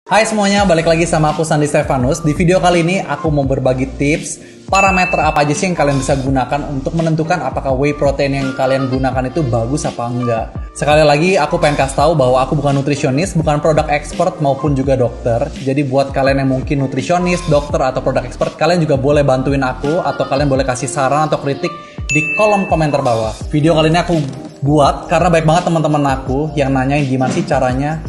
Hai semuanya, balik lagi sama aku Sandi Stefanus. Di video kali ini aku mau berbagi tips parameter apa aja sih yang kalian bisa gunakan untuk menentukan apakah whey protein yang kalian gunakan itu bagus apa enggak. Sekali lagi aku pengen kasih tahu bahwa aku bukan nutrisionis, bukan produk expert maupun juga dokter. Jadi buat kalian yang mungkin nutrisionis, dokter atau produk expert, kalian juga boleh bantuin aku atau kalian boleh kasih saran atau kritik di kolom komentar bawah. Video kali ini aku buat karena baik banget teman-teman aku yang nanya gimana sih caranya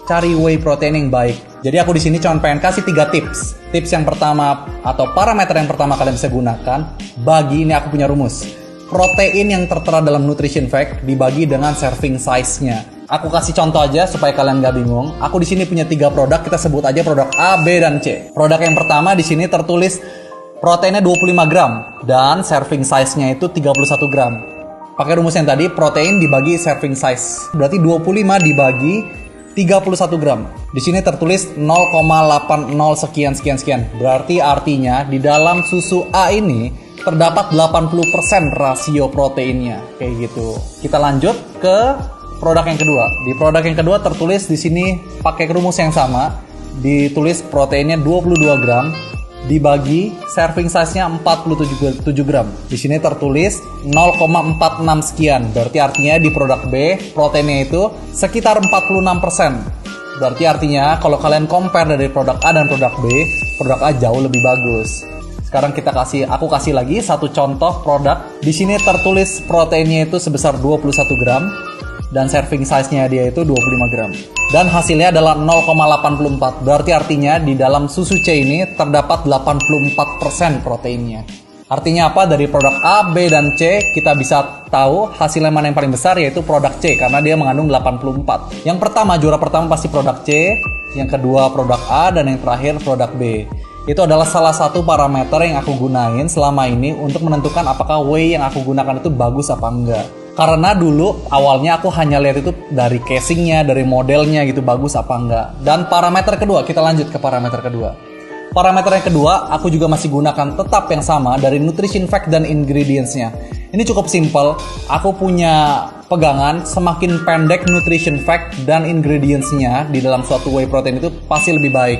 cari whey protein yang baik. Jadi aku di sini cuma pengen kasih 3 tips. Tips yang pertama atau parameter yang pertama kalian bisa gunakan, bagi ini aku punya rumus. Protein yang tertera dalam nutrition fact dibagi dengan serving size-nya. Aku kasih contoh aja supaya kalian gak bingung. Aku di sini punya 3 produk, kita sebut aja produk A, B, dan C. Produk yang pertama di sini tertulis proteinnya 25 gram dan serving size-nya itu 31 gram. Pakai rumus yang tadi, protein dibagi serving size. Berarti 25 dibagi 31 gram. Di sini tertulis 0,80 sekian. Berarti artinya di dalam susu A ini terdapat 80% rasio proteinnya. Kayak gitu. Kita lanjut ke produk yang kedua. Di produk yang kedua tertulis di sini pakai rumus yang sama. Ditulis proteinnya 22 gram dibagi serving size-nya 47 gram. Di sini tertulis 0,46 sekian. Berarti artinya di produk B proteinnya itu sekitar 46%. Berarti artinya kalau kalian compare dari produk A dan produk B, produk A jauh lebih bagus. Sekarang aku kasih lagi satu contoh produk. Di sini tertulis proteinnya itu sebesar 21 gram dan serving size-nya dia itu 25 gram. Dan hasilnya adalah 0,84. Berarti artinya di dalam susu C ini terdapat 84% proteinnya. Artinya apa? Dari produk A, B, dan C kita bisa tahu hasilnya mana yang paling besar, yaitu produk C karena dia mengandung 84. Yang pertama, juara pertama pasti produk C, yang kedua produk A, dan yang terakhir produk B. Itu adalah salah satu parameter yang aku gunain selama ini untuk menentukan apakah whey yang aku gunakan itu bagus apa enggak. Karena dulu awalnya aku hanya lihat itu dari casingnya, dari modelnya gitu, bagus apa enggak. Dan parameter kedua, kita lanjut ke parameter kedua. Parameter yang kedua, aku juga masih gunakan tetap yang sama dari nutrition fact dan ingredients-nya. Ini cukup simple, aku punya pegangan semakin pendek nutrition fact dan ingredients-nya di dalam suatu whey protein itu pasti lebih baik.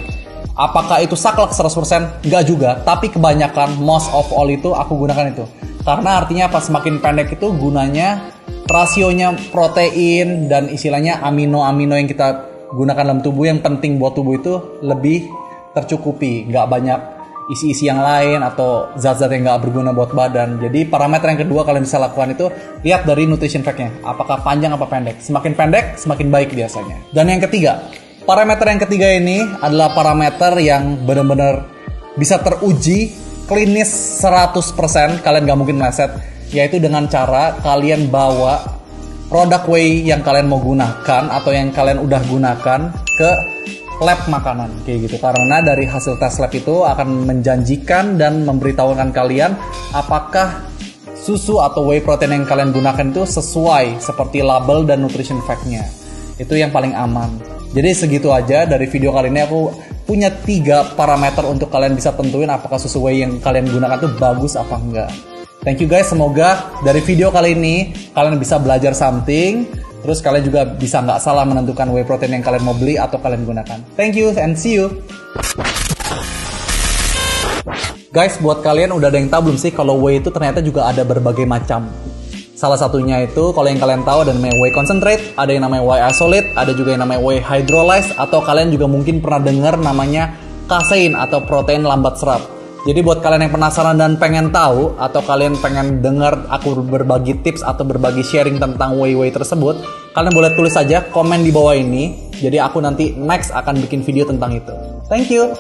Apakah itu saklek 100%? Enggak juga, tapi kebanyakan, most of all itu aku gunakan itu. Karena artinya pas semakin pendek itu gunanya rasionya protein dan istilahnya amino-amino yang kita gunakan dalam tubuh yang penting buat tubuh itu lebih tercukupi. Nggak banyak isi-isi yang lain atau zat-zat yang nggak berguna buat badan. Jadi parameter yang kedua kalian bisa lakukan itu lihat dari nutrition fact-nya. Apakah panjang apa pendek. Semakin pendek semakin baik biasanya. Dan yang ketiga, parameter yang ketiga ini adalah parameter yang benar-benar bisa teruji klinis 100%, kalian gak mungkin meleset, yaitu dengan cara kalian bawa produk whey yang kalian mau gunakan atau yang kalian udah gunakan ke lab makanan kayak gitu. Karena dari hasil tes lab itu akan menjanjikan dan memberitahukan kalian apakah susu atau whey protein yang kalian gunakan itu sesuai seperti label dan nutrition fact-nya. Itu yang paling aman. Jadi segitu aja dari video kali ini. Aku punya 3 parameter untuk kalian bisa tentuin apakah susu whey yang kalian gunakan itu bagus apa enggak. Thank you guys, semoga dari video kali ini kalian bisa belajar something. Terus kalian juga bisa nggak salah menentukan whey protein yang kalian mau beli atau kalian gunakan. Thank you and see you. Guys, buat kalian udah ada yang tahu belum sih kalau whey itu ternyata juga ada berbagai macam. Salah satunya itu kalau yang kalian tahu ada namanya whey concentrate, ada yang namanya whey isolate, ada juga yang namanya whey hydrolyzed, atau kalian juga mungkin pernah dengar namanya casein atau protein lambat serap. Jadi buat kalian yang penasaran dan pengen tahu atau kalian pengen dengar aku berbagi tips atau berbagi sharing tentang whey tersebut, kalian boleh tulis aja komen di bawah ini. Jadi aku nanti next akan bikin video tentang itu. Thank you.